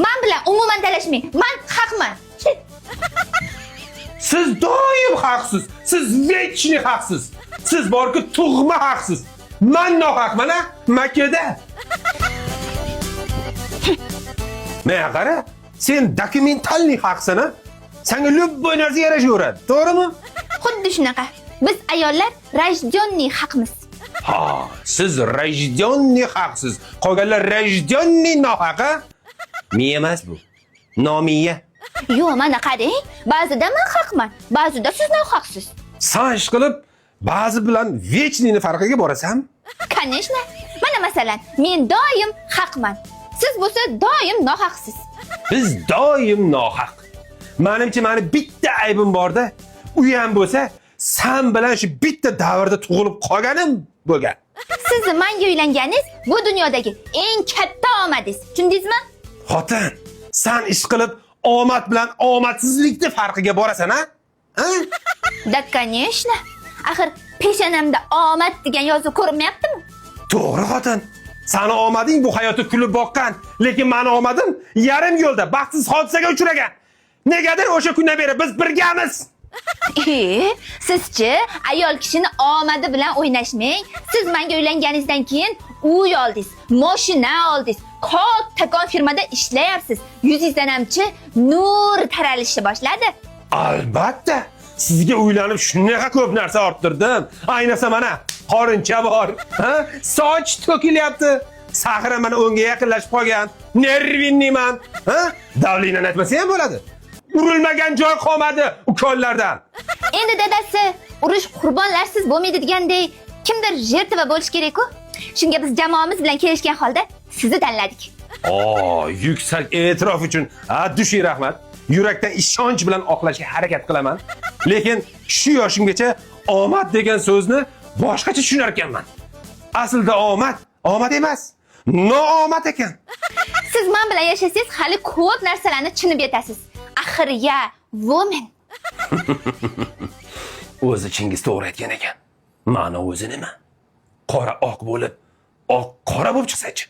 Men bilan umuman talashmang. Men haqman. Siz doim haqsiz. Siz vechni haqsiz. Siz borki tug'ma haqsiz. Men nohaqman a? Makkada. Men qara, sen dokumentalniy haqsan a? Senga любой narsa yarashaveradi, to'g'rimi? Xuddi shunaqa. Biz ayollar rajdyonniy haqmiz. Ha, siz rajdyonniy haqsiz. Qolganlar rajdyonniy nohaqa. Miya emas bu. Nomiya. Yo'q, mana qarang. Ba'zida men haqman, ba'zida siz nohaqsiz. San ish qilib, ba'zi bilan vechniyni farqiga borasan? Конечно. Mana masalan, men doim haqman. Siz bo'lsa doim nohaqsiz. Biz doim nohaq. Menimcha meni bitta aybim borda, u ham bo'lsa, sen bilan shu bitta davrda tug'ilib qolganim bo'lgan. Sizni menga uylanganingiz bu dunyodagi eng katta omadingiz. Tushundingizmi? Xotin, sen ish qilib omad bilan omadsizlikni farqiga borasan, ha? Ha? Da, конечно. Axir peshonamda omad degan yozuv ko'rinmayaptimi? To'g'ri xotin. Sani omading bu hayotda kulib boqqan, lekin meni omadim yarim yo'lda baxtsiz hodisaga uchragan. Negadir o'sha kundan beri biz birgamiz. Sizchi ayol kishini omadi bilan o'ynashmang. Siz menga uylanganingizdan keyin uy oldingiz, mashina oldingiz, kattakon firmada ishlayapsiz. Yuzingizdan hamchi nur taralishni boshladi. Albatta. Sizga uylanib shunaqa ko'p narsa orttirdim. Aynasa mana qorincha bor, ha? Soch to'kilyapti. Sahra mana o'ngga yaqinlashib qolgan. Nervinniman, ha? Davlingdan aytmasa ham bo'ladi. Urilmagan joy qolmadi ukollardan. Endi dadasi, urush qurbonlarsiz bo'lmaydi degandek, kimdir jertva bo'lish kerak-ku. Shunga biz jamoamiz bilan kelishgan holda sizni tanladik. Yuksak e'tirof uchun dushiy rahmat. Yurakdan ishonch bilan oqlashga harakat qilaman. Lekin shu yoshimgacha omad degan so'zni boshqacha tushunar ekanman. Aslida omad emas, noomad ekan. Siz men bilan yashasangiz hali ko'p narsalarni tushunib yetasiz. Axir ya, woman. O'zi Chingiz to'g'ri aytgan ekan. Ma'no o'zi nima? Qora oq bo'lib, oq qora bo'lib chiqsa-chi?